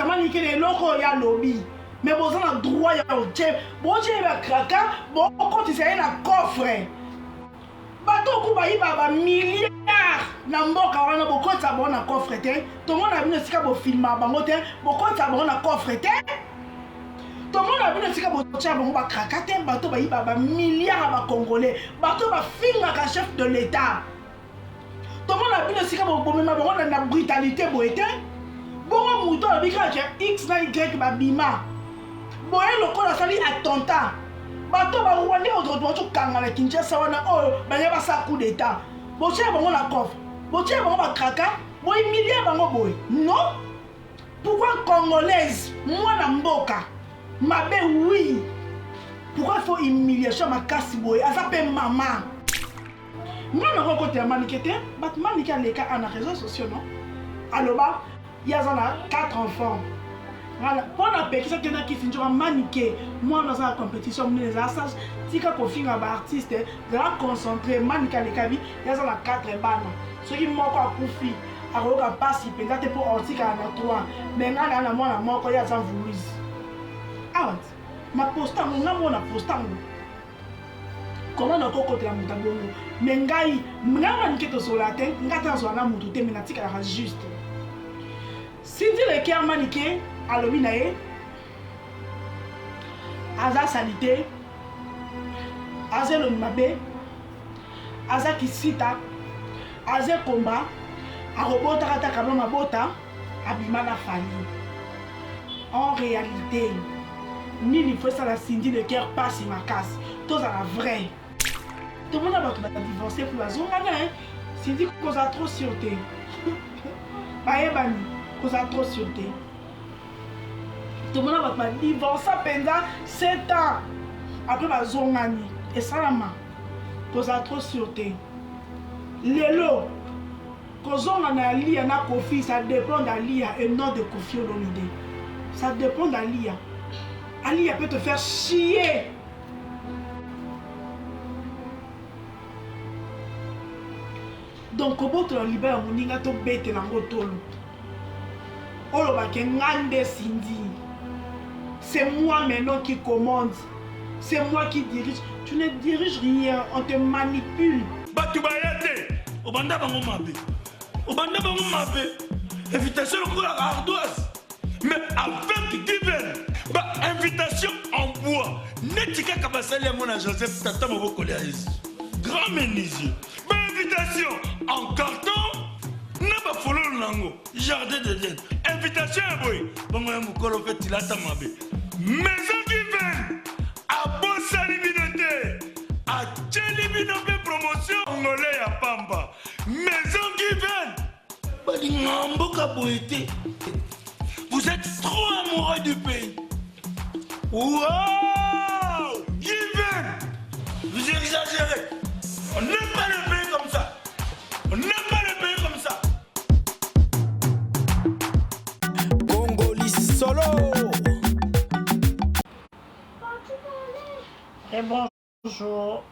ça m'a dit que les locaux y a lobby. Mais vous avez le droit à obtenir. Bon, j'ai un craquant, bon, quand tu sais, un coffre. Bato kubayi baba milliards na mboka wana bokota bon na coffre te. Tout le monde a vu sika bo filma bango te, bokota bon na coffre te. Tout le monde a vu sika bo tia bango ba kraka te, bato bayi baba milliards ba congolais. Bato ba finga ka chef de l'état. Tout le monde a vu sika bo bomema bango na brutalité bo ete. Bongo muto a bika X na Y ba bima. Boye lokola sali attentat. Bato ba rwandais autour de Kangala Kinshasa wana oh banya ba sa coup d'état. Botia bango na coffre. Botia bango ba kraka, boy milliard bango boy. Non? Pourquoi congolaise, moi na mboka? Mabe oui. Pourquoi il faut humiliation ma casse boy? Asa pe maman. Moi na rencontre ya manikete, bat manika leka na réseaux sociaux non? Aloba, il y a 4 enfants. Voilà, pour la personne qui est qui sont maniqué, moi dans la compétition, les assages, si quand on finit un artiste, de la concentrer, maniquer les cabines, il y a 4 bannes. Ceux qui m'ont pas pour fille, à regarder pas si peut-être pour antique à la 3, mais là, la moi, la mort, il y a 100 voulu. Ah, ma postant, mon amour, la postant. Comment on a côté la moutabongo? Mais ngai, m'nama n'keto sur la tête, n'gata sur la moutoute, mais n'atique à la juste. Si tu le cœur maniqué, alobi na ye aza salite aza elongi mabe aza kisita aza komba akobotaka ta kama mabota abima na fali. En réalité nini faut ça la Cindy le cœur passe ma casse tous à la vraie tout le monde a divorcé pour la zone là Cindy cause a trop sûreté baye bani cause a trop sûreté. Tout le monde va divorcer pendant 7 ans. Après, ma zone et ça, la main. Cause à trop sûreté. Lélo. Cause on a l'IA, na Kofi, ça dépend de l'IA et non de Kofi Olomide. Ça dépend de l'IA. L'IA peut te faire chier. Donc, comment tu libères mon ninga to bête na ngotolo. Oloba ke ngande Cindy. C'est moi maintenant qui commande. C'est moi qui dirige. Tu ne diriges rien, on te manipule. Batubayate, obanda bango mabe. Obanda bango mabe. Invitation à ardoise. Mais avec divers. Bah, invitation en bois. Netika kabasali à mon Joseph Tata Moboko Léaïs. Grand menuisier. Bah, invitation en carton. N'a pas follow nango. Jardin de Dieu. Invitation à boy. Bongo ya mukolo fait tilata mabe. Maison qui vient à Bossalibinoté, à Tchelibinoté promotion angolais à Pamba. Maison qui vient, vous êtes trop amoureux du pays. Waouh, Given, vous exagérez. On n'aime pas le pays comme ça. On n'aime pas le pays comme ça. Congolais solo. Et bonjour.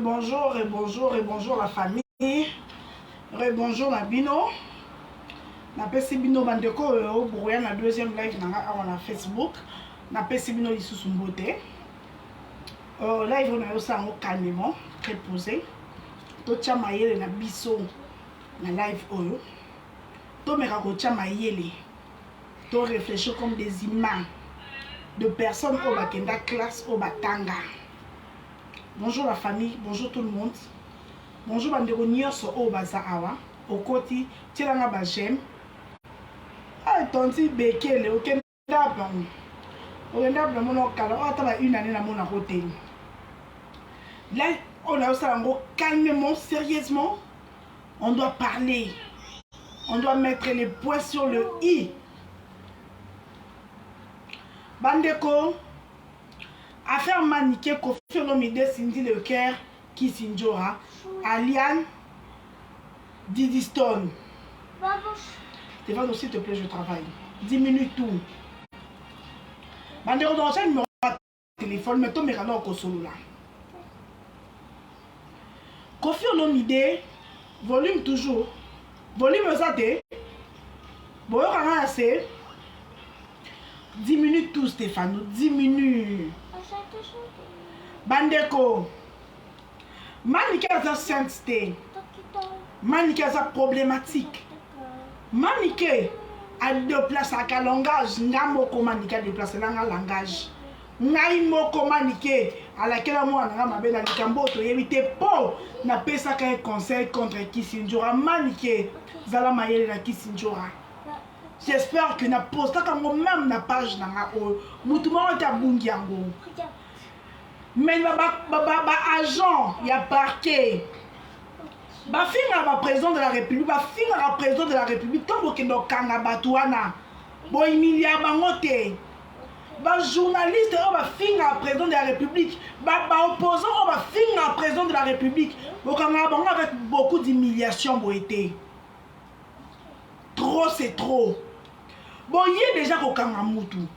Bonjour et bonjour et bonjour la famille. Bonjour la bino. Na pesi bino bandeko au brouillard na deuxième live na Facebook. Na pesi bino lisusu mbote. Live on a eu ça calmement, très posé. To tia mayele na biso na live oyo. To meka ko tia mayele. To réfléchir comme des humains. De personnes au Bakenda classe au Batanga. Bonjour la famille, bonjour tout le monde. Bonjour bandeko nyonso au Bazaawa, au côté tielanga ba j'aime. Ah tonti bekele okenda ba. Okenda ba mono kala o taba une année na mona côté. Là on a ça en calmement, sérieusement. On doit parler. On doit mettre les points sur le i. Bandeko, affaire maniquée, Kofi Olomide, Cindy Le Cœur, Kisinjora, Aliane, Didi Stone. Stéphane, s'il te plaît, je travaille. 10 minutes tout. Bandeko, dans le numéro de téléphone, mais toi, mais alors, Kosolo là. Kofi Olomide, volume toujours. volume ça te boyokanga assez 10 minutes tout Stéphano 10 minutes bandeko manike aza sainteté manike aza problématique manike adeplasaka langage nga moko manike adeplaselanga langage ngai moko manike alakela mwana nga mabe na likambo toyebi te mpo napesaka ye conseil contre Kisinjora manike zala mayele na Kisinjora. J'espère que na postaka ngo même na page na nga oyo mutu moko te abungi yango mais ba agent ya parquet bafinga ba président de la République bafinga ba président de la République tant bokende okanga bato wana boyimilia bango te ba journaliste oyo bafinga président de la République ba opposant oyo bafinga président de la République bokanga bango avec beaucoup d'humiliation boyete trop c'est trop boye déjà kokanga mutu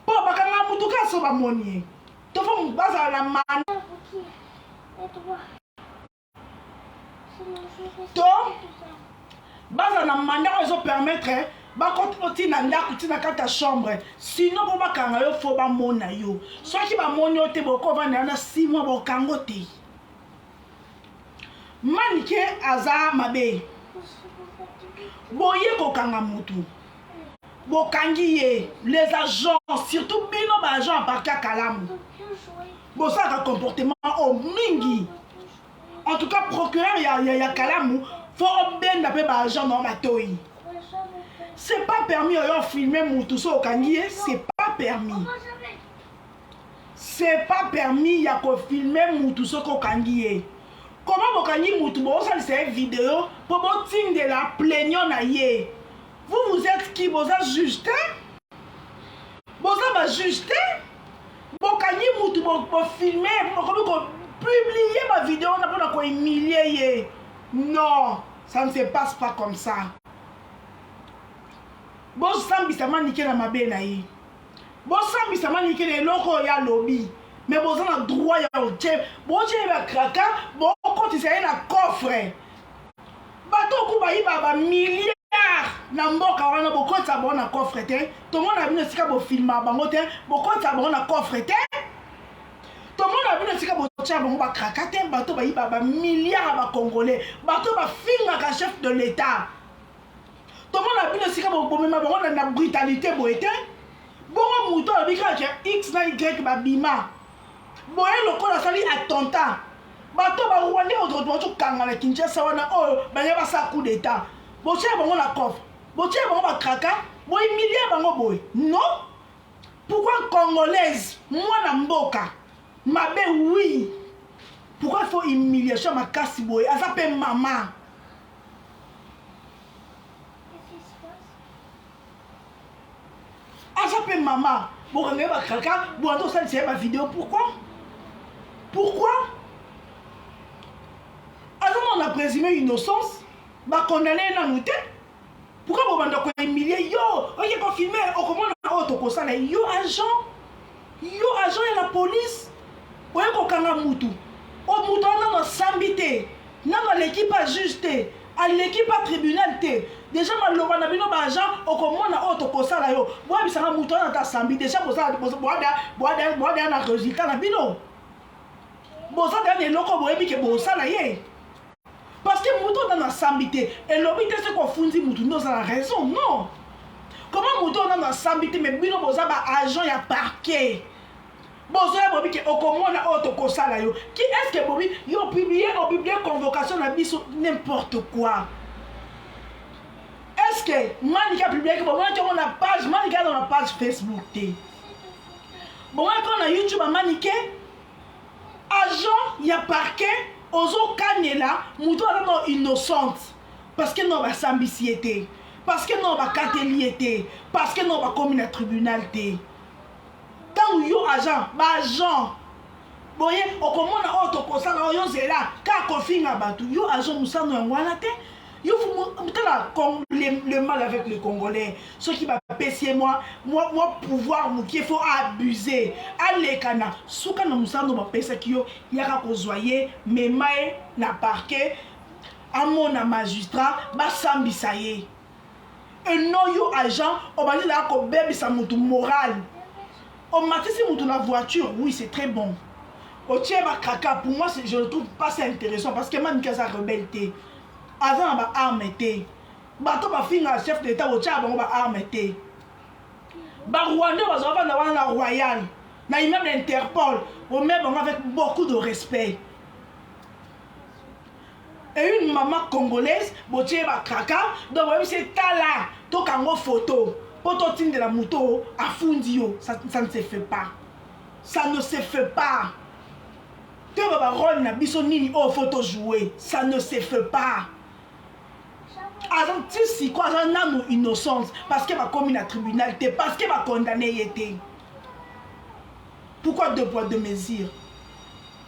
po bakanga mutu kaso bamoni tofo bazala na mana to bazala na mandat oyo ezopermettre bakoti na ndako ti na kati ya chambre sinon po bakanga yo fo bamona yo soki bamoni yo te bokovanda na 6 mois bokango te manike aza mabe boye kokanga mutu bokangi ye les agents surtout bino ba agent à parquet kalamu bosaka comportement o mingi en tout cas procureur ya kalamu faut benda pe ba agent no matoi c'est pas permis yo filmer mutu so okangi ye c'est pas permis ya ko filmer mutu so ko kangi ye comment bokangi mutu bo salisa vidéo pour boting de la plaignant na ye. Vous êtes qui? Vous êtes juste? Vous êtes juste? Vous avez filmé, vous publié ma vidéo, on a humilié. Non, ça ne se passe pas comme ça. Vous savez que vous niqué dans ma benaï. Vous savez que vous niqué dans le ya lobby. Mais vous avez le droit à le chef. Vous avez le kraka, vous avez le coffre. Bato kubayi baba milliard na mboka wana bokota bona coffre te to mona bino sika bo filma bango te bokota bona coffre te to mona bino sika bo tia bango ba kraka te bato bayi baba milliard ba congolais bato ba finga ka chef de l'état to mona bino sika bo bomema bango na brutalité boete bongo muto abika ke x na y ba bima boye lokola sali attentat bato ba rwandais autour kanga na Kinshasa wana oh banya ba sa coup d'état boche bango la coffre boche bango ba kraka boy milliard bango boy non pourquoi congolaise moi na mboka mabe oui pourquoi il faut humiliation makasi boy aza pe maman aza pe maman bokanga ba kraka boando ça c'est ma vidéo pourquoi on a présumé innocence, bah condamné na muté. Pourquoi vous m'avez humilié? Yo, on y a pas filmé. On comment on a auto ça là? Yo agent et la police. On y a pas kanga mutu. On mutu on a sambité. Non l'équipe a justé. À l'équipe à tribunal té. Déjà malheureusement na bino ba agent. On comment on a auto ça là yo. Bois bisanga mutu on a sambi. Déjà pour ça bois na résultat na bino. Bon ça dernier loko bois bi que bon ça là yé. Parce que Mouton dans la sambité, et l'obité c'est qu'on fondi Mouton, nous avons raison, non. Comment Mouton dans la sambité, mais bino boza ba agent ya parquet. Boza bobi ke okomo na auto kosala yo. Qui est-ce que bobi yo publié convocation na biso n'importe quoi. Est-ce que Manika publié que bon on a page Manika dans la page Facebook té. Bon on a YouTube Manika agent ya parquet. Ozo kanela muto ala innocente parce que non ba sambisiété parce que non ba kateliété parce que non ba commis na tribunal té tant yo agent boye okomona auto kosala yo zela ka kofinga batu yo agent musano ngwana té yo fu mutala comme le mal avec les Congolais ceux qui va pessier moi pouvoir mukie faut abuser alekana suka na musano ba pesa kiyo yaka kozwaye memae na parquet amona magistrat basambisa ye enoyo agent obandila ko bebisa mutu moral o matisi mutu na voiture oui c'est très bon o tieba kaka pour moi je ne trouve pas ça intéressant parce que man que ça rebelle té avant ba arme té bato ba finga chef d'état o tiaba ba arme té ba Rwanda bazova na wana royal na immeuble Interpol o même avec beaucoup de respect. Et une maman congolaise, botier ba kaka, donc même c'est tala, to kango photo, poto tin de la moto, à fundio, ça ne se fait pas. Ça ne se fait pas. Tu vas rôle na biso nini oh photo jouer, ça ne se fait pas. Avant tu si quoi ça n'a nous innocence parce que va commis na tribunal té parce que va condamner été. Pourquoi deux poids deux mesures?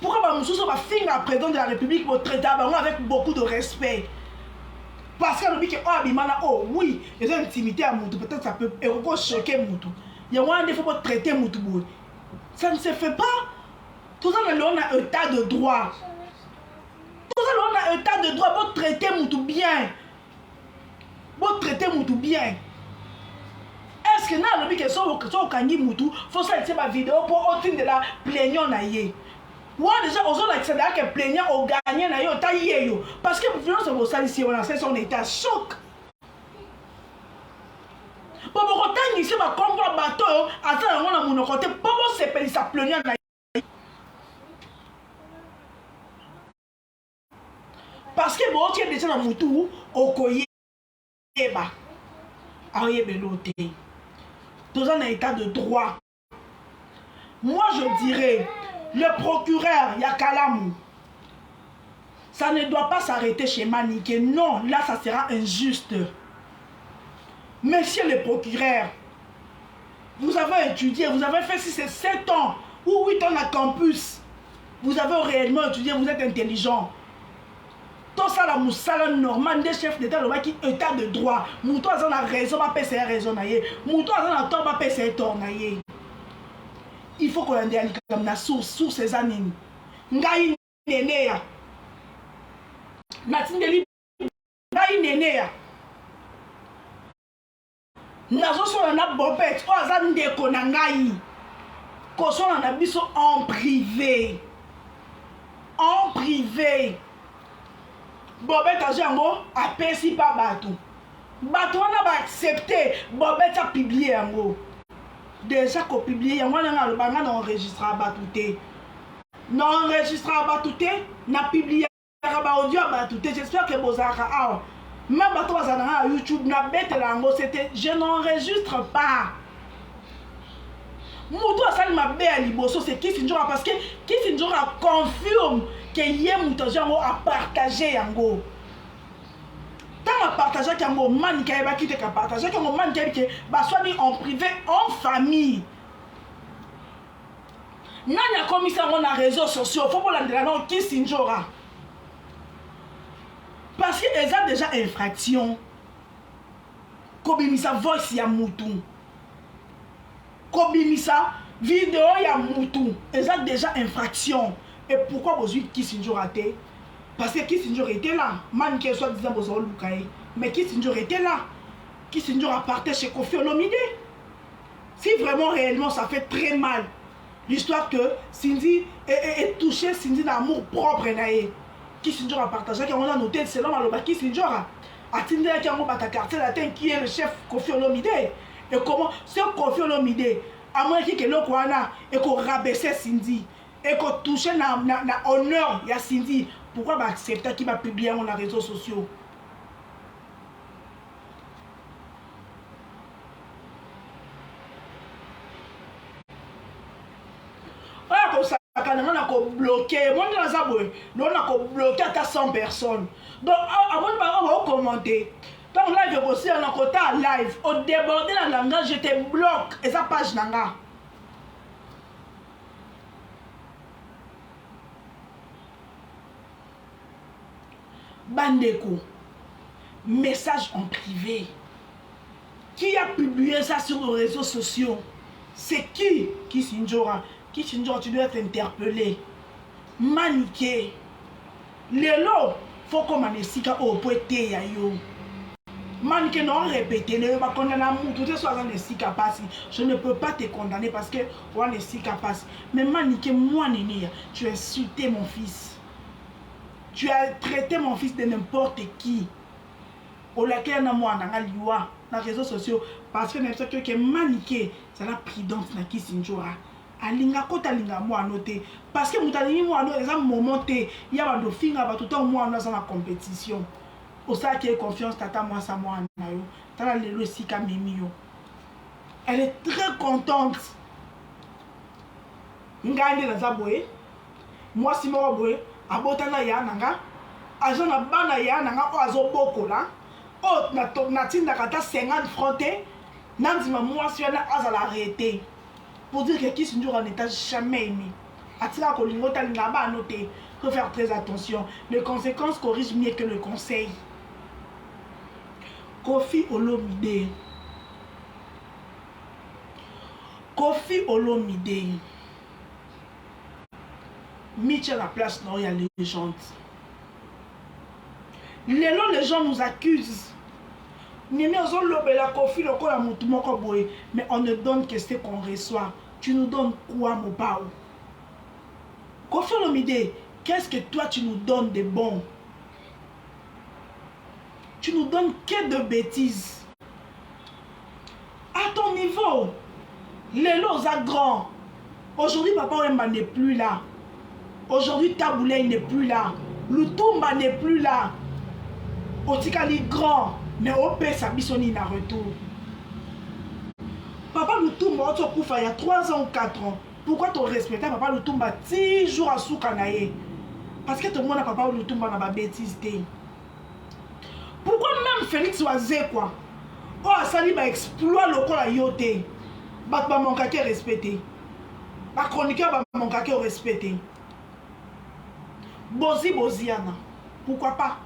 Pourquoi Moussousso va finir à président de la République pour traiter avec beaucoup de respect? Parce qu'on dit que oh bimana oh oui, ils ont intimité à Moutou, peut-être ça peut choquer Moutou. Il y a un défaut pour traiter Moutou. Ça ne se fait pas. Tout ça on a un tas de droit. Tout ça on a un tas de droit pour traiter Moutou bien. Pour traiter Moutou bien. Est-ce que dans le but que ça au kangi Moutou, faut ça c'est ma vidéo pour autre de la plaignant naïe. Moi déjà aux autres c'est là que plaignant au gagné na yo taillé yo parce que violence au sali si on a fait son état choc. Bon bon tant ici va comprendre bateau attends on a mon côté bon c'est pas ça plaignant na parce que bon tu es déjà dans Moutou au koyeba aye beloté. Dans un état de droit. Moi je dirais le procureur Yakalamou, ça ne doit pas s'arrêter chez Maniké. Non, là, ça sera injuste. Monsieur le procureur, vous avez étudié, vous avez fait 6 et 7 ans ou 8 ans à campus. Vous avez réellement étudié, vous êtes intelligent. Tout ça, la moussala normale des chefs d'État, le qui état de droit. Moutou a la raison, ma pèse raison. Moutou a la tort, ma pèse tort. Il faut qu'on ait comme la source ces années. Ngai nene ya. Natindeli ngai nene ya. Nazo so na bopet o azan ndeko na ngai. Ko so na biso en privé. En privé. Bobet ajango apesi pa bato. Bato wana ba accepter Bobet a publier yango. Déjà qu'on publie, il y a un enregistré à Batouté. Non enregistré à Batouté, n'a publié à audio à Batouté. J'espère que vous avez même bateau à YouTube, n'a bête lango, c'était je n'enregistre pas. Moutou a sali ma bé à Liboso, c'est Kissinjora parce que Kissinjora confirme que yé Moutou a partagé yango. Tant à partager qu'un moment qui a quitté qu'à partager qu'un moment qui a soit en privé, en famille. Nanya commissaire on a réseaux sociaux, faut pas l'entendre qui s'injora. Parce qu'ils ont déjà infraction. Kobimisa voice ya Moutou. Kobimisa vidéo ya Moutou. Ils ont déjà infraction. Et pourquoi vous dites qui s'injora? Parce que Kissinger était là. Man qui soit disant aux Lukaï. Mais Kissinger était là. Kissinger a parté chez Kofi Olomide. Si vraiment réellement ça fait très mal. L'histoire que Cindy est touchée, Cindy d'amour propre. Kissinger a partagé qu'on a noté selon le Kissinger a Cindy qui a un quartier latin qui est le chef Kofi Olomide. Et comment ce Kofi Olomide a moins que le Kwana et qu'on rabaissait Cindy. Et qu'on touchait na honneur ya Cindy. Pourquoi accepter qui va publier sur les réseaux sociaux? On a bloqué, on a bloqué à 100 personnes. Donc, avant de commenter, donc live aussi, on a côté live, au débordé dans la langage, je te bloque et sa page nanga. Bandeko, message en privé. Qui a publié ça sur les réseaux sociaux? C'est qui? Kissinjora. Kissinjora, tu dois être interpellé. Maniqué. Lélo, faut comme un esika au poété ya yo. Man que non répété, ne pas condamner à tout ce soit un esika passe. Je ne peux pas te condamner parce que on esika passe. Mais man que moi néné, tu as insulté mon fils. Tu as traité mon fils de n'importe qui. Au laquelle na moi na liwa na réseaux sociaux parce que n'importe que maniqué, c'est la prudence na qui sinjora. Alinga kota linga moi noté parce que mutalingi moi no eza moment te ya ba do finga ba tout temps moi na la compétition. Au ça qui est confiance tata moi ça moi na yo. Tala lelo sika mimi yo. Elle est très contente. Ngande na zaboye. Moi si mo boye abotana ya nanga. Azo na bana ya nanga o azo bokola. Oh na tinda kata 50 francs te. Nandima moi si na azala arrêter. Pour dire que qui se n'en état jamais aimé. Atila kolingo talinga ba noter. Faut faire très attention. Les conséquences corrigent mieux que le conseil. Kofi Olomide. Kofi Olomide. Mitchell à la place, non, il y a les légende. Les gens nous accusent. Mais on ne donne que ce qu'on reçoit. Tu nous donnes quoi, mon pao? Kofi Olomide, qu'est-ce que toi tu nous donnes de bon? Tu nous donnes que de bêtises. À ton niveau, les lots à grand. Aujourd'hui, Papa Wemba n'est plus là. Aujourd'hui, Taboulé n'est plus là. Lutumba n'est plus là. Otikali grand. Mais au père Sabissoni n'a retour. Papa Lutumba, il y a 3 ans ou 4 ans. Pourquoi tu respectes Papa Lutumba 10 jours à Soukanaye? Parce que tout le monde a Papa Lutumba dans ma bêtise. Pourquoi même Félix Oazé quoi? Oh, ça va exploit le col à yote. Bat ba mon kake respecté. Ma chroniqueur ba mon kake respecté. Bozi Boziana. Pourquoi pas?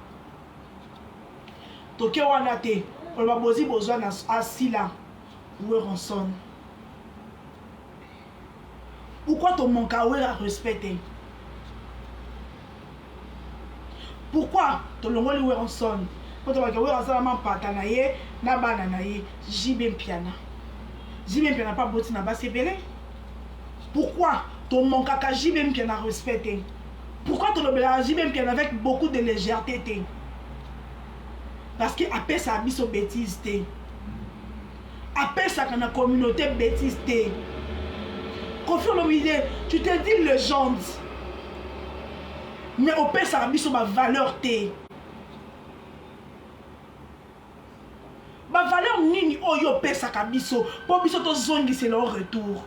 Toké wana te. On va Bozi Boziana asila. Où est Ronson? Pourquoi ton mon kake a respecté? Pourquoi ton longoli où est Ronson? Quand on va dire que na bananaye JB Piana. JB Piana pas botti na bas pourquoi ton mon kaka JB Piana respecté? Pourquoi ton obéla JB Piana avec beaucoup de légèreté? Parce que après ça biso bêtise té. Après ça kana communauté bêtise té. Kofi Olomide, tu te dis légende. Mais au père ça biso ma valeur té. Ma valeur nini oyo pesa kabiso pour biso to zongi c'est leur retour.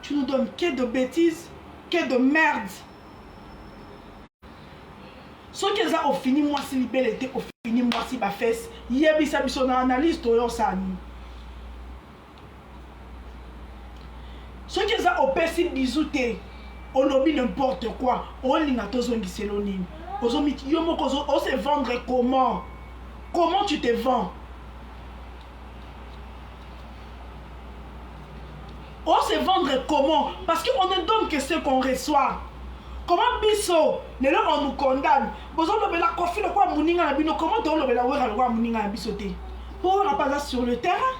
Tu nous donnes que de bêtises, que de merde. Ce qu'ils ont fini moi si libéré au fini moi si ba fesse. Yebi sa biso na analyse to yo sani. Ce qu'ils ont opéré bisouté, on lobby n'importe quoi. On linga to zongi c'est l'onim. Ozomi yo moko on se vendre comment? Comment tu te vends? On se vendre comment? Parce qu'on ne donne que ce qu'on reçoit. Comment biso? Les gens on nous condamne. Besoin de la coffee le quoi mouninga na bino. Comment on le la wera le quoi mouninga na bisoté? Pour on pas sur le terrain.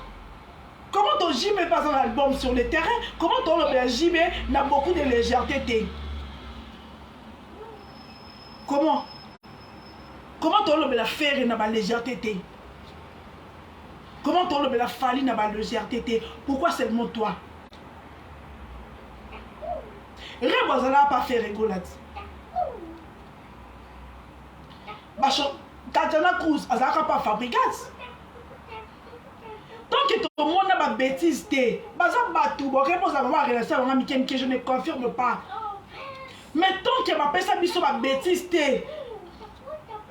Comment ton JB pas un album sur le terrain? Comment on le JB n'a beaucoup de légèreté? Comment? Comment on le la faire n'a pas légèreté? Comment on le la fali n'a pas légèreté? Pourquoi seulement toi? Rebozala pas fait rigolade. Tatiana Cruz, elle n'a pas fabriqué. Tant que tout le monde a ma bêtise, je ne confirme pas. Mais tant que ma personne a ma bêtise,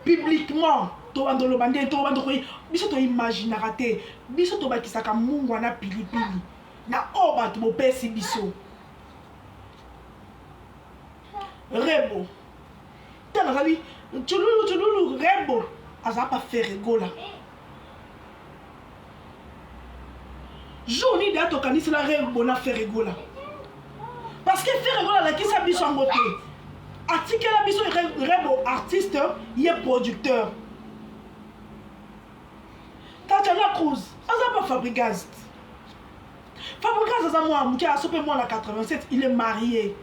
publiquement, tu vas dans le bandé, tu vas dans le biso to imaginer te biso to bakisaka mungu na pilipili na oba to bopesi biso Rebo. Tana sali tululu Rebo aza pas faire rigola. Journée de to kanisi la Rebo na faire rigola. Parce que faire rigola la kisa biso ngote. atikela biso rebo artiste ye producteur Tatiana Cruz aza pas Fabregas aza moi muke asope moi la 87 il est marié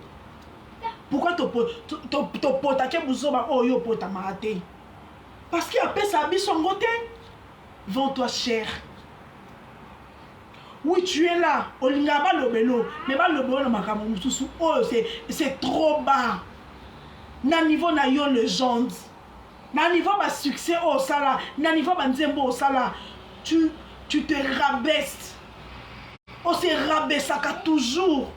pourquoi to potake buzoba oyo pota marate parce qu'il appelle sa biso ngote vends-toi cher. Oui, tu es là. Olinga ba lobelo, mais ba lobelo na makambo mususu. Oh, c'est trop bas. Na niveau na yo légende. Na niveau ba succès au sala, na niveau ba nzembo au sala. Tu te rabaisses. On se rabaissaka toujours.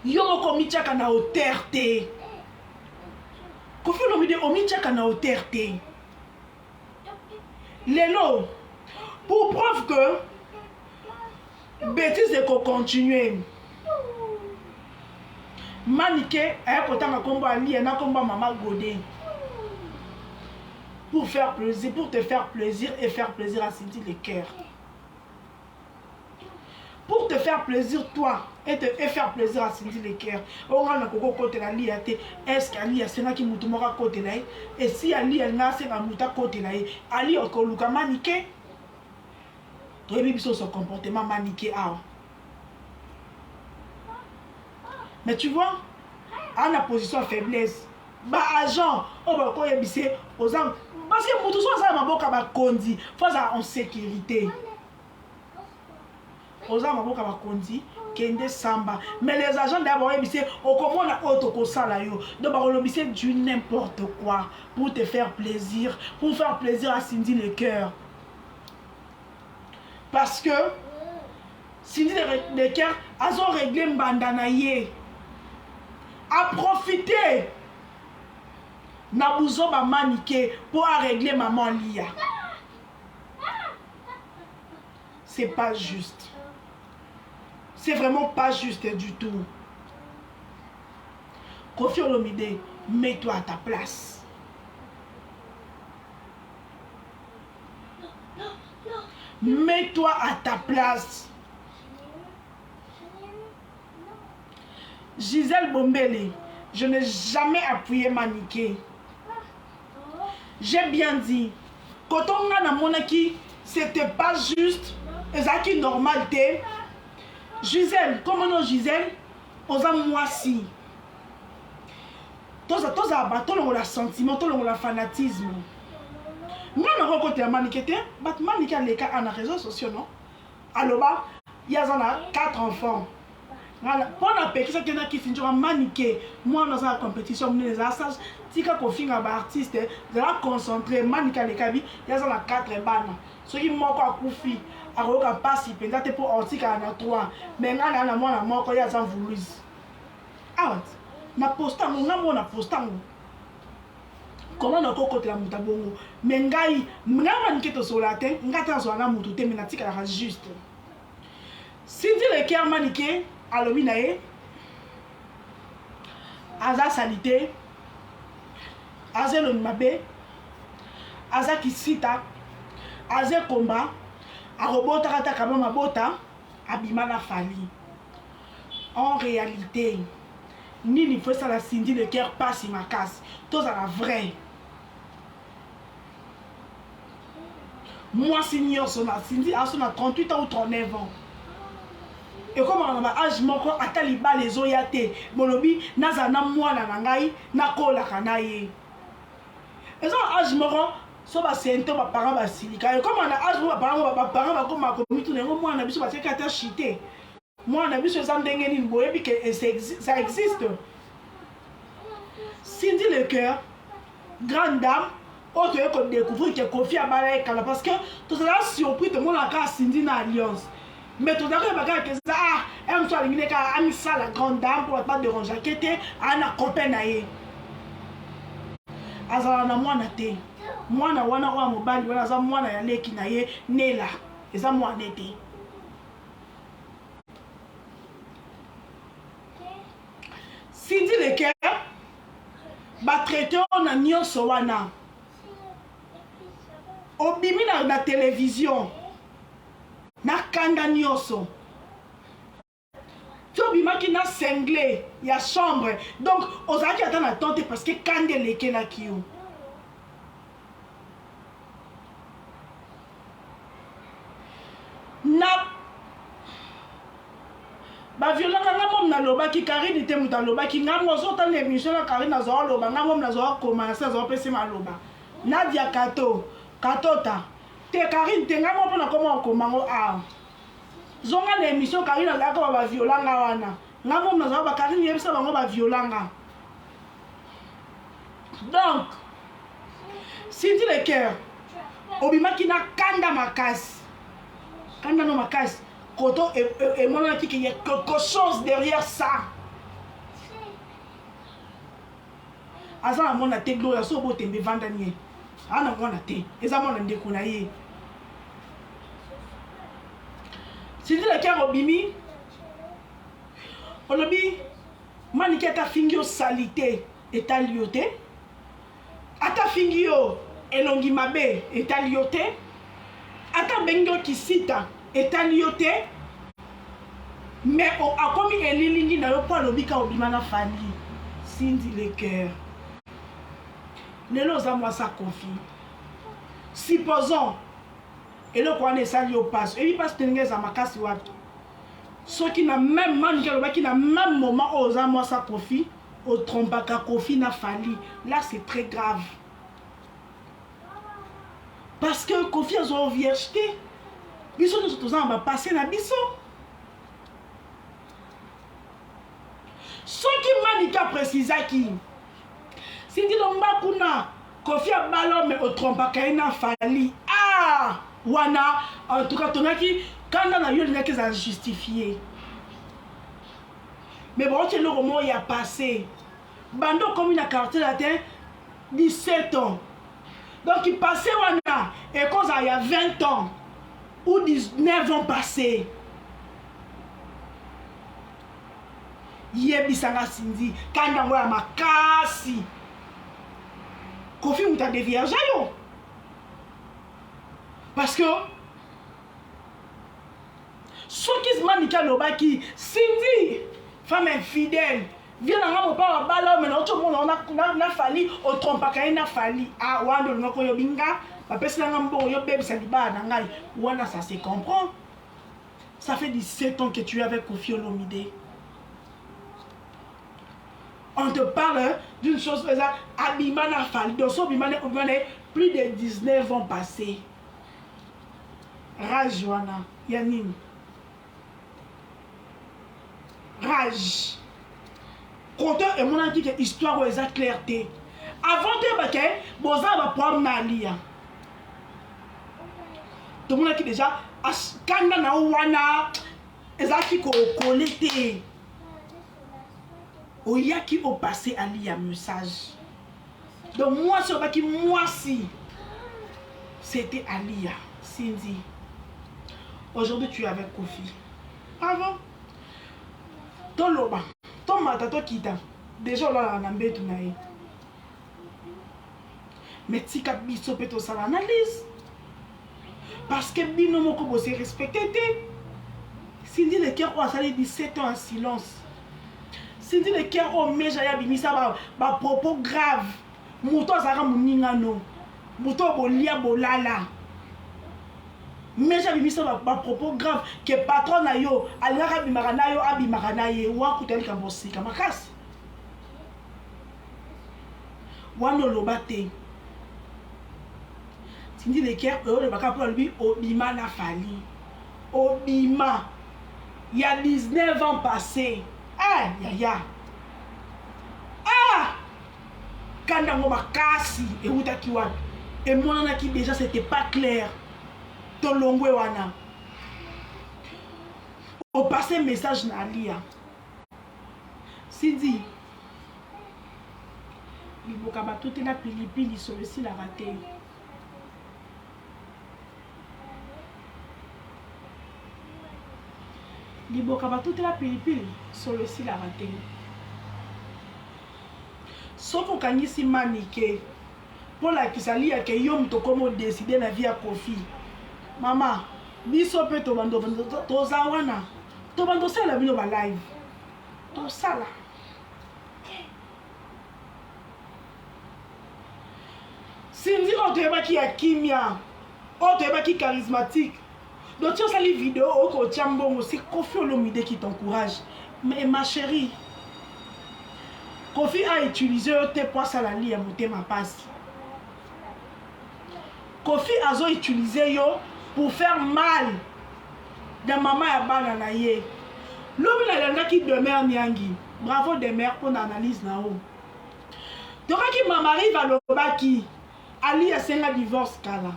Yo komichaka na hauteur te. Kofi Olomide omichaka na hauteur te. Lelo pour preuve que bêtise est qu'on continue. Maniqué a pourtant combat Ali et combat Maman Godé. Pour faire plaisir, pour te faire plaisir et faire plaisir à Cindy le cœur. Pour te faire plaisir toi et faire plaisir à Cindy le cœur. On a le côté la liate. Est-ce qu'Ali a sénat qui moutomora côté là? Et si Ali a nassé la mouta côté là, Ali a coluka maniqué. Son comportement maniqué. Mais tu vois, à la position de faiblesse, bah agent, on va quoi y aux hommes parce que tout ça ma boca va condi, faut ça en sécurité. Aux hommes ma boca va condi, kende samba. Mais les agents d'abord y au comment la autre ko sala yo. Donc bah le du n'importe quoi pour te faire plaisir, pour faire plaisir à Cindy le cœur. Parce que Cindy le cœur a réglé mbandanaye. A profiter na bouzo ba maniqué pour régler maman Lia. C'est pas juste. C'est vraiment pas juste du tout. Kofi Olomide, mets-toi à ta place. Mets-toi à ta place. Gisèle Bombele, je n'ai jamais appuyé Maniqué. J'ai bien dit, quand on a monaki, c'était pas juste, et ça qui normalité. Gisèle, comment non Gisèle, aux moi si. Tous les sentiments, tous les fanatisme. Moi, je rencontre la Maniqué, mais Maniqué a les cas en réseaux sociaux, non? Alors, il y a 4 enfants. Pour la personne qui finit maniqué, moi dans la compétition, les assages, si quand on finit un artiste, je vais concentrer, maniquer les cabines, il y a 4 bannes. Ceux qui m'ont encore couffé, à regarder pas si peut-être pour antique à 3, mais là, il y a moi la mort, il y a 100 voulu. Ah, na postant, on a postant. Comment on a côté la moutabongo? Mais ngai, maniquer to solatin, ngata sur la moutouté, mais la tika la juste. Si dit le cœur maniqué, alors oui nae aza salité aza le mabe aza kisita aza combat a robota kata kama mabota abima na fali en réalité ni faut ça la Cindy le cœur passe ma casse tous à la vraie moi senior son Cindy a son 38 ans ou 39 ans. Et comme on a âge moko ataliba les oyate bolobi nazana mwana na ngai nakola kanaye. Et ça âge moko so ba sento ba parents ba silika. Et comme on a âge moko ba parents ba comme komi tout ngo mwana biso ba sekata chité. Mwana biso za ndenge ni boye bi que ça existe. Cindy le cœur grande dame autre que découvrir que Kofi a balé kala parce que tout ça surpris tout le monde a ka Cindy na alliance. Mais tout d'abord, il y a un soir, il y a la grande dame pour ne pas déranger. Il y a un copain. Azala mwana te. Mwana wana wa mobali wana za mwana ya leki na ye nela. Eza mwana te. Cindy le cœur ba traité on a nyonso wana. Obimi na télévision. Na kanda nyoso tobimaki na cinglé ya chambre donc ozalaki ata na tante parce que kande elekelaki yo na baviolanga nga mom nalobaki Karine te moto alobaki nga mo ozotala émission na Karine azwa aloba nga mom nazwa commencer azwa pesi maloba Nadia katota te Karine te nga mo mpona koma okomango a zonga na émission Karine azalaka baviolanga wana nga mom nazwa bakarine yebisa bango baviolanga donc Cindy le cœur obimaki na kanda makasi kanda no makasi koto emonaki qu'il y a quelque chose derrière ça aza na mona te gloria so botembe vandanie ana mona te eza mona ndeko na ye Cindy le cœur obimi olobi maniki ata fingi yo salité etali yo te ata fingi yo elongi mabe etali yo te ata bengi yo kisita etali yo te mais akomi elilingi na yo mpo alobi ka obima na fali Cindy le cœur lelo oza mwasi akofi supposons eloko wana esali yo passe ebi passe teninga eza makasi wapi soki na même maniki alobaki na même moment oyo oza mwasi akofi otrompaka kofi na fali là c'est très grave parce que kofi azwa vierge te biso nyonso toza na bapasse na biso soki maniki aprécisaki Cindy lomba kuna kofi abalome otrompaka ye na fali ah wana en tout cas tongaki kanda na yo lingaki eza justifié mais baoti eloko moko ya passé bando okomi na quartier latin 17 ans donc passé wana ekozala ya 20 ans ou 19 ans passé yebisanga Cindy kanda yango ya makasi kofi muta de vierge yo parce que soki maniki alobaki Cindy femme infidèle viens nanga mopaa bala mais otomona na fali otrompaka ye na fali ah wana olinga koyobi nga bapesi nanga mbongo yobebisa libala na ngai wana ça se comprend ça fait 17 ans que tu es avec Koffi Olomide on te parle d'une chose faisant abima na fali donc so bimane plus de 19 ans passés rage wana ya nini rage conteur emonaki ke histoire oyo eza clair te avant te bake boza baproblème na alia tomonaki déjà kanda na wana ezalaki kokole te oyaki opase alia message donc mwasi obaki mwasi c'était alia Cindy aujourd'hui tu es avec Koffi avant toloba tomata tokita déjà olalaka na mbetu na ye mais tika biso mpe tosala analyse parce que bino moko bose respecte te Cindy le cœur oyo asali 17 ans en silence Cindy le cœur oyo meja ya bimisa bapropos grave moto azalaka moningano moto bolia bolala meja bimisa bapropos grave ke patron na yo alingaka abimaka na yo abimaka na ye wakuta likambo osika makasi wana oloba te Cindy le cœur oyo olobaka mpo alobi obima na fali obima ya 19 ans passé ah yaya ah kanda ngo makasi ewutaki wapi emonanaki déjà c'était pas clair tolongwe wana opase message na alia Cindy liboka bato te na pilipili solo esilaka te liboka bato te na pilipili solo esilaka te soki okangisi manike mpo lakisa lia ke yo moto komo odeside na vie ya Koffi mama biso mpe tobando toza wana tobando osala bino balive Tout ça là. Cindy, on te voit qui a kimia. On te voit qui est charismatique. Donc tu as les vidéos au Tchambon, c'est Kofi Olomide qui t'encourage. Mais ma chérie, Kofi a utilisé tes poisses à la lie à monter ma passe. Kofi a utilisé yo pour faire mal de maman et banana ye. L'homme n'a qui demeure niangi. Bravo des mères pour l'analyse là-haut. Donc qui m'a marié va le baki. Ali a un divorce kala.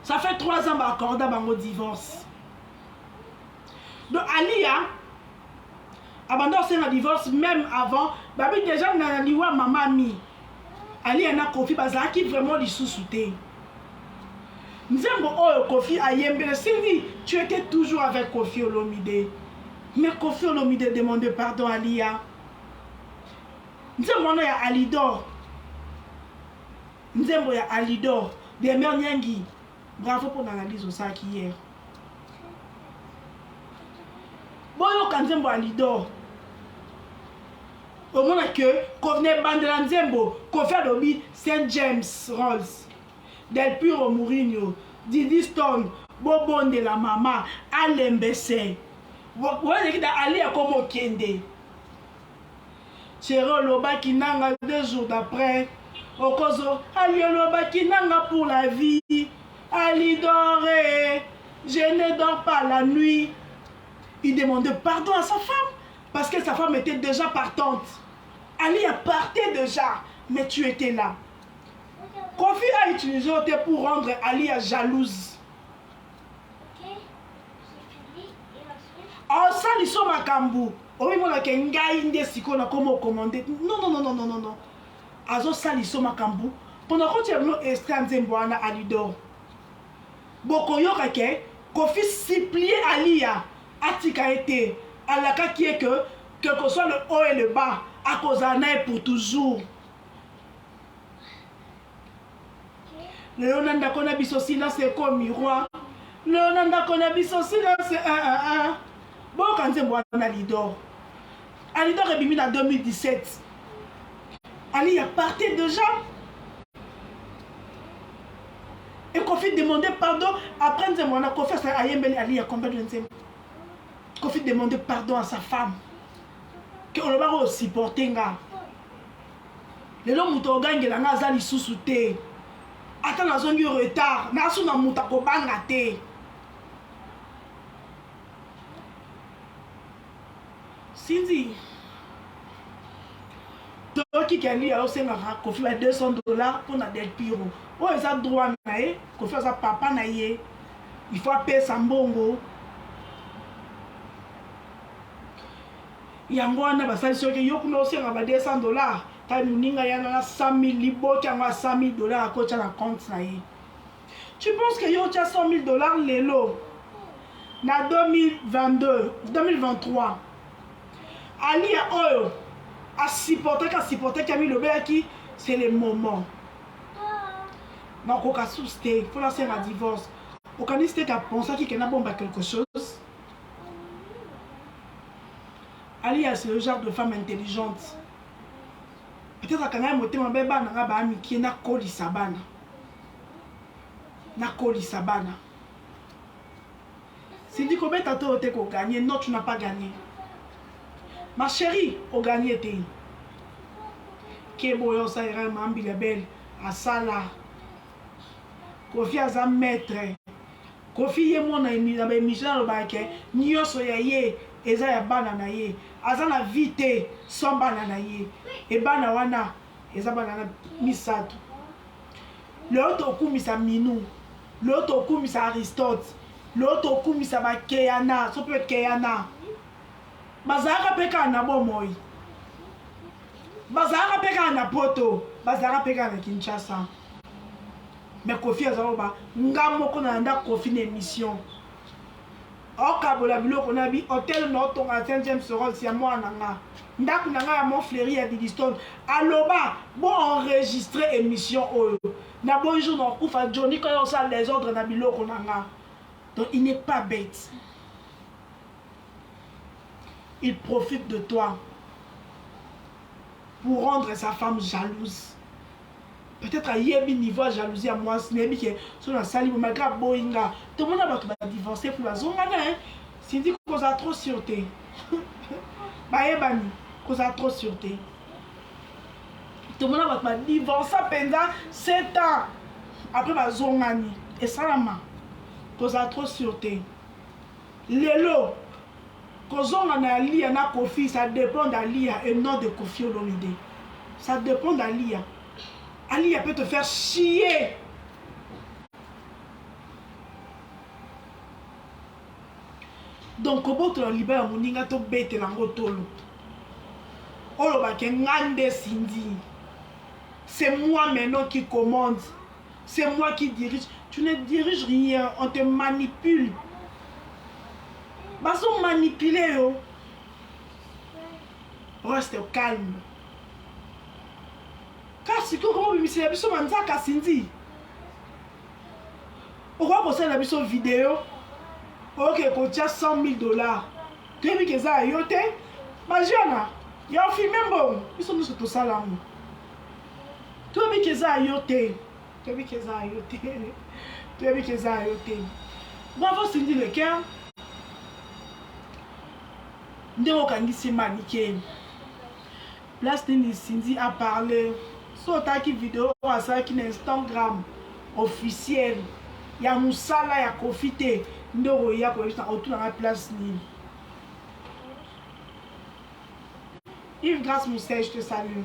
Ça fait 3 ans accordé à mon divorce. Donc Ali a abandonné un divorce même avant. Babi déjà n'a dit wa maman mi. Ali a Kofi bazala qui vraiment lui sous-souté. Nzembo oh Kofi ayembe. Cindy, tu étais toujours avec Kofi Olomide. Mais Kofi Olomide demande pardon à Alia. Nzembo ya Alidor. Nzembo ya Alidor. Des mères Nyangi. Bravo pour l'analyse au sac hier. Bon, quand Nzembo Alidor. Au moins que Kovne Bandela Nzembo, Kofi Alobi, Saint James Rolls, Del Puro Mourinho, Didi Stone, Bobon de la Mama, Alembese. Vous voyez qu'il a allé comme au Kende. Chéro Loba qui n'a 2 jours d'après. Okozo, Ali Loba qui n'a pour la vie. Ali doré, je ne dors pas la nuit. Il demandait pardon à sa femme parce que sa femme était déjà partante. Ali a parté déjà, mais tu étais là. Kofi a utilisé pour rendre Ali jalouse. Oh, ça, ils sont ma cambo. Oh, ils m'ont dit qu'il y a une siko na comme commandé. Non. Azo ça, ils sont ma cambo. Pendant que tu as vu Nzembo na Alidor. Boko yorake, Kofi supplié Alia. Atika été. Alaka qui est que quel que soit le haut et le bas, à cause d'Anna pour toujours. Léonanda Konabiso silence c'est comme miroir. Léonanda Konabiso silence c'est 1-1-1. Bon, quand c'est moi, Alidor. Alidor est bimé en 2017. Ali a parti déjà. Et Kofi demandait pardon. Après, Kofi a Ayembeli Ali a combien de temps? Kofi demandait pardon à sa femme. On ne va pas supporter. Les hommes qui ont gagné la Nazali sous-souté. Attends, nous avons eu retard. Nous avons eu retard. Cindy, qui a dit que Kofi a $200 pour Del Piro. Oh, il a droit à Kofi a papa na ye. Il faut payer Sambongo. Il y a un peu de choses qui ont $200. Il y a 100 000 libo qui ont $100 000 à côté de la compte. Tu penses qu'il y a $100 000 l'élo? En 2023. Ali a supporté qu'il a mis le béaki, c'est le moment. Donc, on a sousté, il faut lancer un divorce. On a dit qu'il a pensé qu'il a bombé quelque chose. Ali, c'est le genre de femme intelligente. Peut-être qu'il y a un moté, mais il y a un coli sabana. Si tu dis combien tu as gagné, non, tu n'as pas gagné. Ma chérie, au gagné t'es. Kebo yo sa ira mambi la belle à sala. Kofi aza maître. Kofi ye mona emi na be Michel Obake, nyoso ya ye eza ya bana na ye. Aza na vite son bana na ye. E bana wana eza bana na misato. L'autre okumisa Minou. L'autre okumisa Aristote. L'autre okumisa ba Keyana, so peut Keyana. Bazara peka na bomoi. Bazara peka na Poto. Bazara peka na Kinshasa. Mais Kofi azaroba ngamoko na nda Kofi na émission. Okabola biloko na bi hôtel no tonga Saint James Roll si moi nanga. Ndaku nanga ya mon fléri ya Didiston. Aloba bon enregistrer émission oyo. Na bonjour no kufa Johnny quand on sait les ordres na biloko nanga. Donc il n'est pas bête. il profite de toi pour rendre sa femme jalouse. Peut-être à yebi niveau de jalousie à moi, ce n'est pas que sur la salle, mais malgré Boinga, tout le monde va divorcer pour la zone. C'est dit qu'on a trop sûreté. Bah, ebani, qu'on a trop sûreté. Tout le monde va divorcer pendant 7 ans. Après la zone, et ça, qu'on a trop sûreté. Lélo, qu'on a lia na Kofi, ça dépend d'Alia et non de Kofi Olomide. Ça dépend d'Alia. Alia peut te faire chier. Donc, comment tu libères mon ninga to bête lango tolo. Olo ba ke ngande Cindy. C'est moi maintenant qui commande. C'est moi qui dirige. Tu ne diriges rien, on te manipule. Baso manipuler yo. Reste calme. Car si tu comment bimisi la biso manzaka Cindy. Pourquoi poster la biso vidéo? Ok, quand tu as $100,000, tu as vu que ça a yoté? Ma jeune, il y a un film bon. Ils sont tous ça là. Tu as vu que ça a yoté? Tu as vu que ça a yoté? Tu as vu que ça a yoté? Bravo Cindy le cœur. Nous avons dit maniqué. Place Cindy a parlé. Sur ta vidéo, à ça qui est Instagram officiel. Il y a Moussala, il y a Kofite. Ndoro ya ko juste autour dans la place ni. Yves Grâce Mousset, je te salue.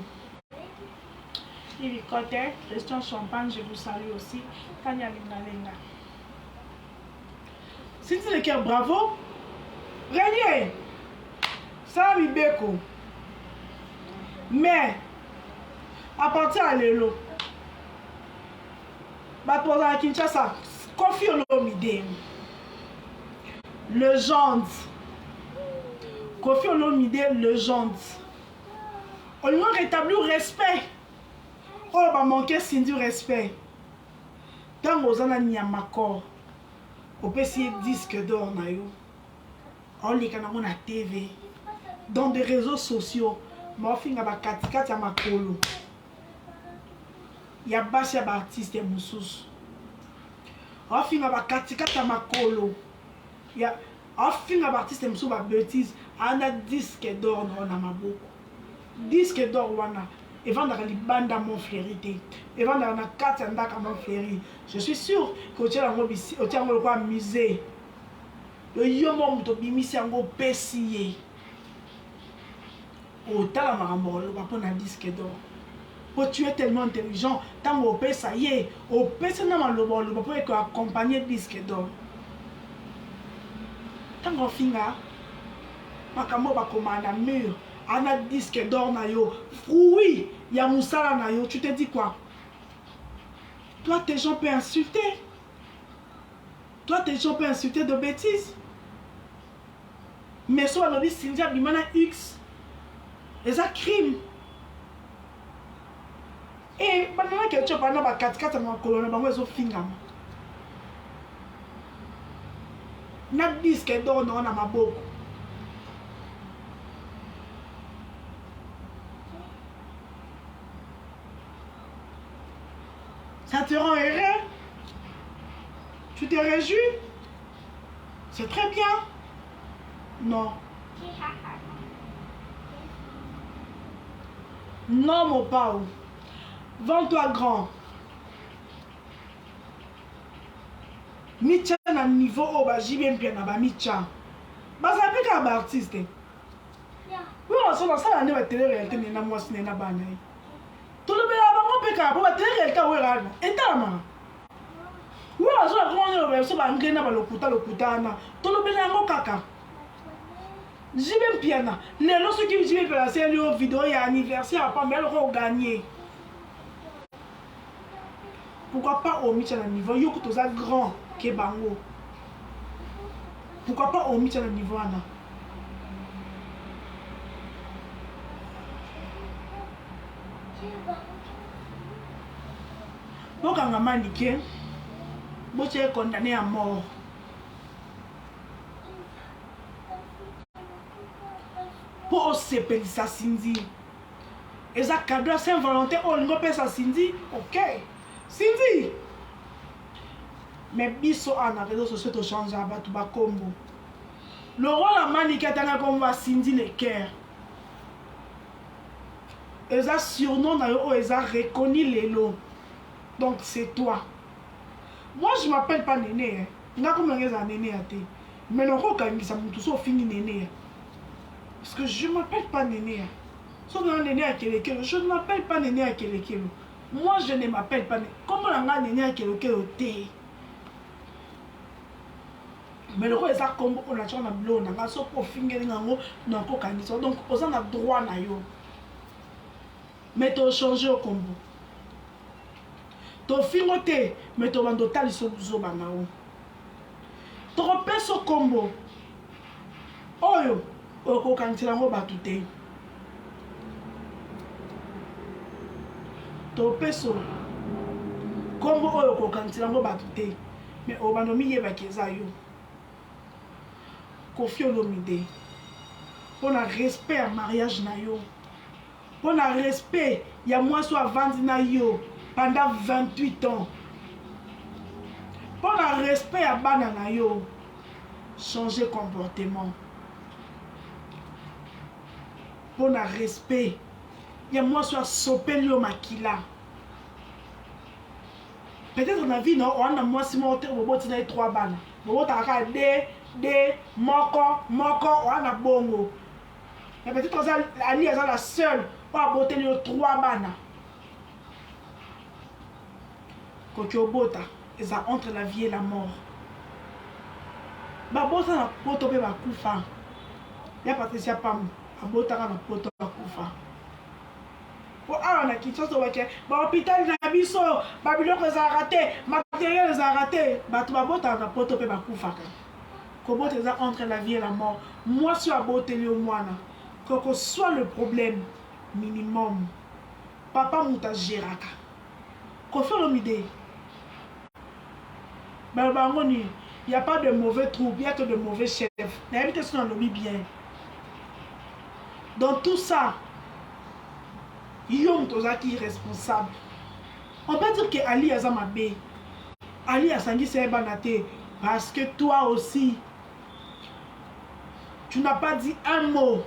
Yves Cotet, Christian Champagne, je vous salue aussi. Tania Lingalenga. Cindy le cœur, bravo. Régnier, ça mi beko. Mais, à partir de l'élo, Batpoza à Kinshasa, Kofi Olomide. Légende. Kofi Olomide, légende. On lui a rétabli le respect. Oh, bah manquer Cindy respect. Dans vos années à Makor, on peut essayer disque d'or na yo. On les canaux na TV, dans des réseaux sociaux. Moi, je suis à Katikati à Makolo. Il y a Basia artiste et Moussous. On suis à Katikati à Makolo. Il y a un film d'artiste qui a bêtise, on a disque d'or dans ma boucle. Disque d'or, et vendre les bandes à mon flérité. Et vendre la carte à mon fléri. Je suis sûr que tu as un musée. Le yomon de bimisi en go pessier. Autant la marambole, on va prendre un disque d'or. Pour tu es tellement intelligent, tant au pays ça y est, au pays c'est non le bon, le bon pour accompagner disque d'or. Tant qu'on finit, makambo ba commande mur, on a disque d'or na yo, fruit, il y a moussala na yo, tu te dis quoi? Toi tes gens peuvent insulter. Toi tes gens peuvent insulter de bêtises. Mais soit l'objet Cindy Bimana X, et ça crime. Et maintenant que tu as parlé de 4 mois colonne, bah moi je finis. Na disque d'or non na maboko. Ça te rend heureux? Tu te réjouis? C'est très bien. Non. Non mon pao. Vends-toi grand. Micha na niveau au ba jibem bien na ba micha. Ba ça peut ka ba artiste. Oui, on se lance dans la télé réalité na moi sine na bana. Tout le bela ba mo pe ka ba télé réalité we rana. Etama. Oui, on se la comment on se ba ngena ba lokuta na. Tout le bela ngo kaka. Jibem piana. Les lorsque qui jibem la série vidéo et anniversaire pas mais elle va gagner. Pourquoi pas au Micha na niveau yo que ça grand que bango. Pourquoi pas au Micha na niveau ana. Donc on a maniqué. Bon tu es condamné à mort. pour osepelisa Cindy. Et ça cadeau Saint-Valentin, oh lingo pesa Cindy, ok. Cindy. Mais biso ana réseaux sociaux to changer à batu ba combo. Le rôle à Manika tanga comme va Cindy le cœur. Et ça surnom na yo, oh et ça reconnu les lots. Donc c'est toi. Moi je m'appelle pas Néné. Hein. Nga comme ngeza Néné até. Mais non ko kangisa mutu so fini Néné. Parce que je m'appelle pas Néné. Sauf que Néné à Kelekelo, je ne m'appelle pas Néné à Kelekelo. Moi je ne m'appelle pas Néné. Comment on a Néné à Kelekelo té? Mais le roi est ça comme on a déjà un blond, on a so pour finir nango non ko kangisa. Donc on a droit na yo. Mais tu changer au combo. Tu fingoté, mais tu vas total so banao. Tu repères au combo. Oyo, oko kangisa ngo batute. Tu repères au combo oyo oko kangisa ngo batute. Mais obanomi yeba keza yo. Kofi Olomide. On a respect à mariage na yo. On a respect, il y a moins soit vendu na yo pendant 28 ans. On a respect à banana yo. Changer comportement. On a respect, il y a moins soit sopel yo makila. Peut-être on a vu non, on a moins si monté au bout de 3 bannes. Bon, t'as qu'à de moko, on a bongo. Mais peut-être que Ali est la seule. Pas botter les 3 bannes. Quand tu es au bota, ça entre la vie et la mort. Bah bota na poto pe ba kufa. Ya Patricia Pam, a bota na poto ba kufa. Pour ah na kitso to wake, ba hôpital na biso, ba biloko za raté, matériel za raté, ba to ba bota na poto pe ba kufa. Ko bota ça entre la vie et la mort. Moi sur a botter le moana. Que soit le problème minimum, papa mouta géraka. Kofi Olomide. Il n'y a pas de mauvais troupe, il y a que de mauvais chefs. N'invite sur un lobby bien. Dans tout ça, Yom Tozaki est responsable. On peut dire que Ali Azamabe, Ali Asangi Sebanate, parce que toi aussi, tu n'as pas dit un mot.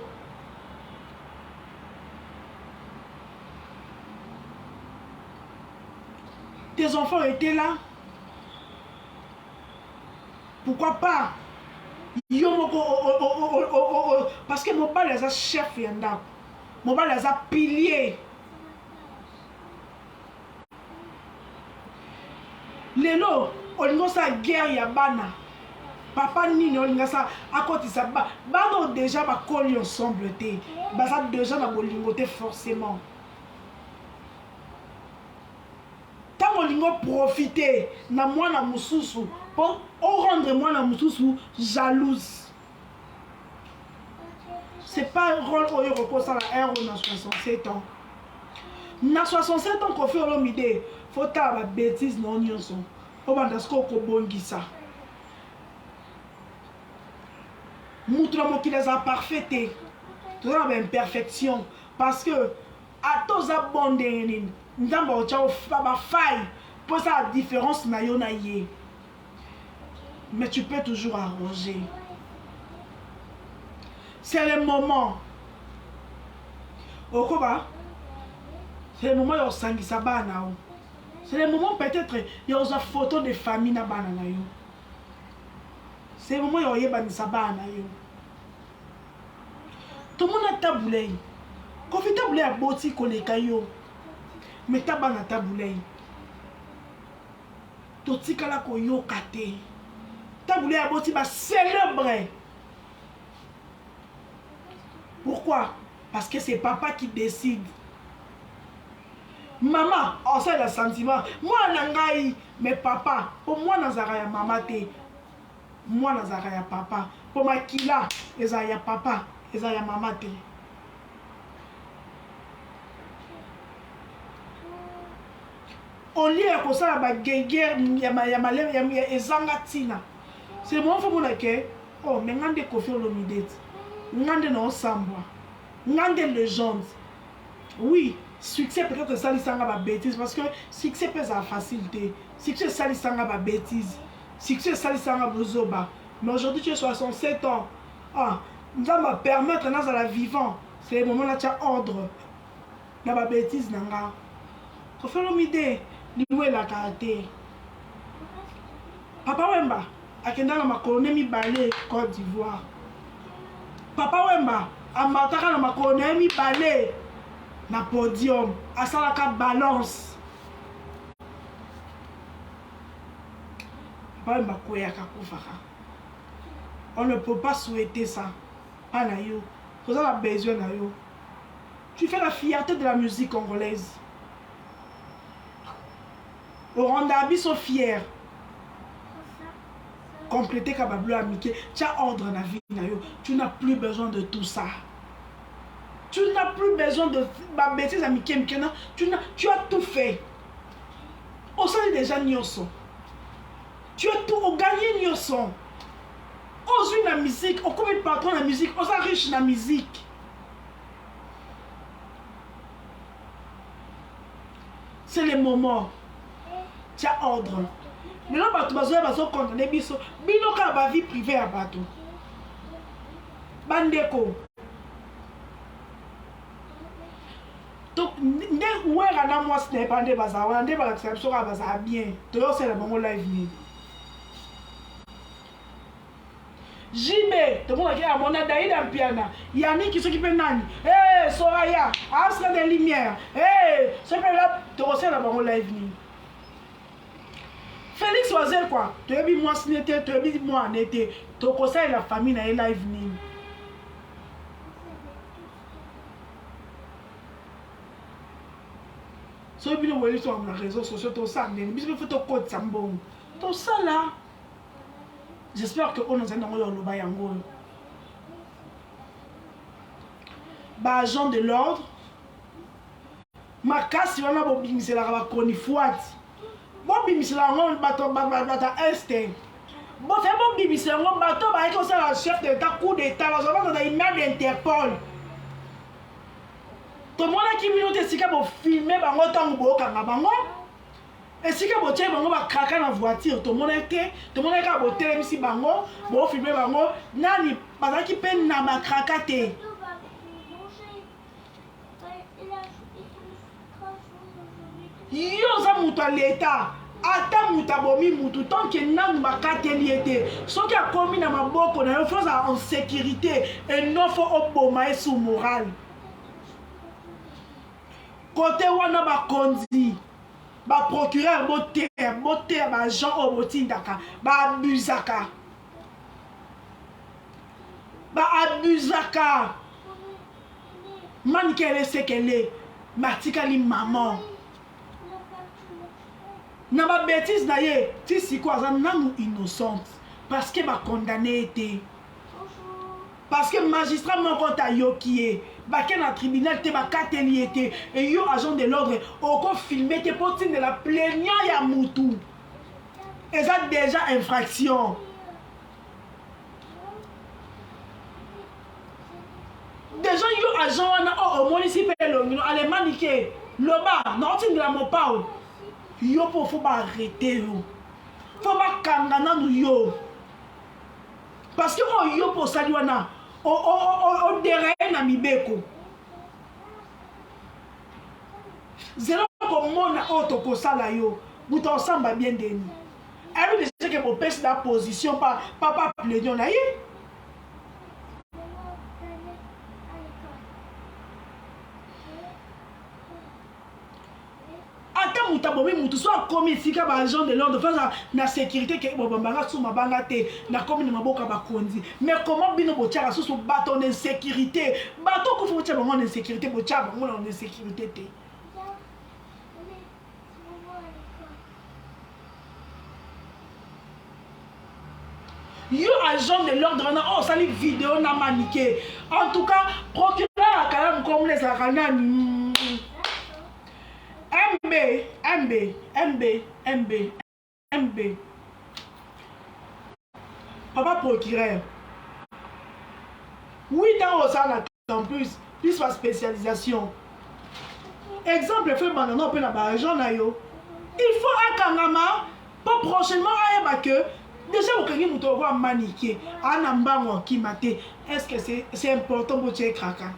Tes enfants étaient là. Pourquoi pas? Parce que mon père les a chef yanda. Mon père les a piliers. Lelo, on a sa guerre yabana. Papa nini on a ça à côté ça ba non déjà ba coller ensemble té. Ba ça déjà na bolingoté forcément. Molingo profiter na moi na mususu pour rendre moi na mususu jalouse. C'est pas un rôle au repos ça la R on a 67 ans. Na 67 ans qu'on fait Olomide, faut ta ba bêtise non nyonso. O bandasko ko bongisa. Mutra mo ki les a parfaité. Tout ça une imperfection parce que à tous abondés Nzamba ochao ba faille pour ça la différence na yo na ye. Mais tu peux toujours arranger. C'est le moment. Okoba. C'est le moment où sangisa bana. C'est le moment peut-être il y a une photo de famille na bana na yo. C'est le moment où il y a une bana yo. Tout le monde a taboulé. Quand tu taboulé à boti koleka yo. Mais taba na taboulé. Totikala ko yo kate. Taboulé à boti ba célébrer. Pourquoi? Parce que c'est papa qui décide. Maman, on sait le sentiment. Moi nangai, mais papa, pour moi nazara ya maman te. Moi nazara ya papa. Pour ma kila, eza ya papa, eza ya maman te. On lit à ça la guerre ya ezanga tina. C'est mon fou que oh mais ngande Kofi Olomide. Ngande no sambwa. Ngande légende. Oui, succès peut-être ça lui sanga ma bêtise parce que succès peut être facilité. Succès ça lui sanga ma bêtise. Succès ça lui sanga bozoba. Mais aujourd'hui tu as 67 ans. Ah, nous allons permettre dans la vivant. C'est le moment là tu as ordre. Na ba bêtise nanga. Ko fait l'omide, liwe la karaté. Papa Wemba akenda na makolo mi balé Côte d'Ivoire. Papa Wemba amataka na makolo mi balé na podium asalaka balance. Papa Wemba koyaka kufaka. On ne peut pas souhaiter ça. Pas na yo. Vous avez besoin na yo. Tu fais la fierté de la musique congolaise. Au Rwanda, ils sont fiers. Compléter Kabablo Amike, tu as ordre dans la vie. Tu n'as plus besoin de tout ça. Tu n'as plus besoin de ma bêtise Amike. Tu as tout fait. Au sein des gens Nyoso. Tu as tout au gagné Nyoso. Aujourd'hui la musique, on comme patron la musique, on est riche dans la musique. C'est le moment. Tu as ordre. Maintenant, tu vas condamner biso. Bino ka ba vie privée à bateau. Bandeko. Donc, ne ouera na moi ce n'est pas des bazar. On a des bazar qui sont bazar bien. Tu vois c'est le moment live. JB, tout le monde qui a mon adaï dans piana. Yannick qui s'occupe de Nani. Eh, Soraya, Astra des Lumières. Eh, ce que là, tu vois c'est le moment live. Félix Oazel quoi, tu as vu moi ce n'était, tu as vu moi en été, tu conseilles la famille dans les live ni. So you know where sur les réseaux sociaux tout ça, mais il faut te code sambo. Tout ça là. J'espère que on nous a dans le bayango. Ba agent de l'ordre. Ma casse va na bobing c'est la ba konifouat. Bon bimisela ngon bato bata este. Bon fait bon bimisela ngon bato ba eko ça la chef d'état coup d'état la zone dans immeuble Interpol. To mona ki minute sika bo filmer bango tango bo kanga bango. Et sika bo tie bango ba kraka na voiture to mona ke, to mona ka bo telemisi bango, bo filmer bango nani bazaki pe na ba kraka te. Yo za mutu à l'état ata mutu abomi mutu tant que nanu bakateli ete soki akomi na maboko na yo faut en sécurité et non faut oboma sous moral côté wana bakonzi ba procureur bote ba Jean obotindaka ba abusaka manikele sekele matikali maman. Na ba bêtise na ye, ti siko aza nanu innocente parce que ba condamné été. Parce que magistrat moko ta yokie, ba ken na tribunal te ba kateli été et yo agent de l'ordre au ko filmer te potine de la plaignant ya mutu. Et ça déjà infraction. Déjà yo agent wana au municipal lo allemand niké loba notin de la mopao. Yo faut pas arrêter yo. Faut pas kangana nous yo. Parce que yo pour saliwana o derrière na mibeko. Zéro comme mona auto ko sala yo. Buta ensemble bien deni. Elle veut dire que pour pèse la position pas plaignant là. Mutabomi mutu soit comme si ka ba agent de l'ordre face na sécurité que bon banga sous ma banga te na comme ni maboka ba kondi mais comment bino botiara sous bâton de sécurité bateau ko faut tiaba mon insécurité botiaba mon en insécurité te yo agent de l'ordre na oh sali vidéo na maniqué en tout cas procureur quand même comme les arana MB. Papa procureur. Oui, dans au salon en plus. plus ma spécialisation. Exemple, fait banana peut na ba région na yo. Il faut akangama pour prochainement ayeba que déjà au kangi muto wa maniquer ana mbango ki mate. Est-ce que c'est important pour tirer kraka?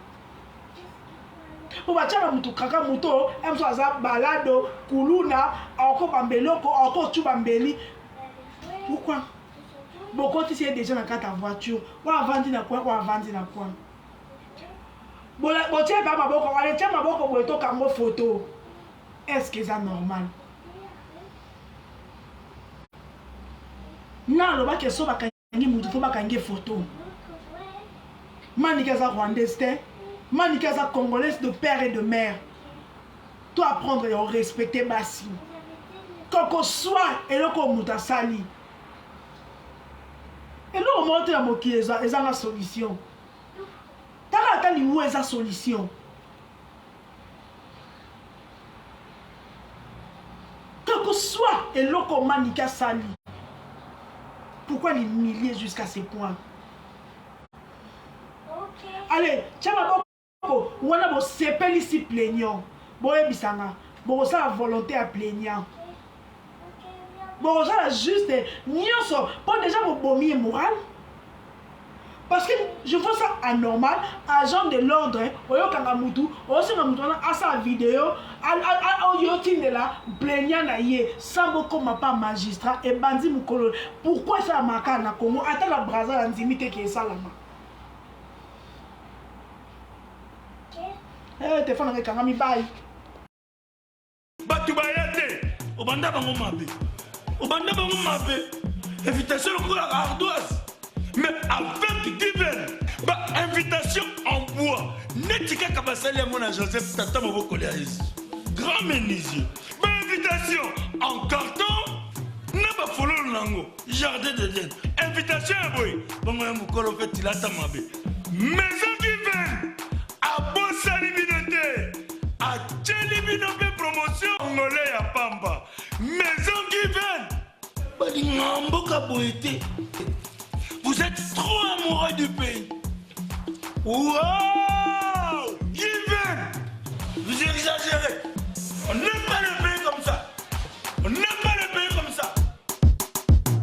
Pour bachama muto kraka muto emso aza balado kuluna encore bambeloko encore tu bambeli. Pourquoi? Beaucoup tu sais déjà dans ta voiture, ou avandi na quoi, ou avandi na quoi. Bon tiens pas ma boko, allez tiens ma boko pour to kango photo. Est-ce que c'est normal? Non, le bac est so bakangi mutu fo bakangi photo. Manika za rwandais, manika za congolaise de père et de mère. Toi apprendre et respecter basi. Koko soit et le ko muta sali. Et là, on monte à moquer les gens la solution. T'as attendu où est la solution? Quel que soit et là, qu'on manika sali. Pourquoi les milliers jusqu'à ces points? Allez, tiens ma boko, on a beau s'épelle ici plaignant. Bon, et bisanga, bon, ça la volonté à plaignant. Bon, ça juste pour déjà pour bomber moral. Parce que je fais ça anormal, agent de l'ordre, oyo kangamutu, aussi na à sa vidéo, oyo tinde la plaignant na ye, sans beaucoup ma pas magistrat et bandi mukolo. Pourquoi ça marque na Congo? Attends la braza l'intimité qui est ça là-bas. Eh, téléphone avec kangami bye. Batu bayate, obanda bango mabe. Obanda bango mabe. Invitation à ardoise. Mais avec divers, invitation en bois. Netika kabasali à mon Joseph Tata Maboko Léaïs. Grand menuisier. Invitation en carton. N'a pas follow lango. Jardin de Dieu. Invitation à boy. Bon, on m'a fait tilata mabe. Maison divers. À Bossa Libinoté. À Tchelibinoté promotion. Congolais à Pamba. Maison divers. Badingamboka boité. Vous êtes trop amoureux du pays. Wow!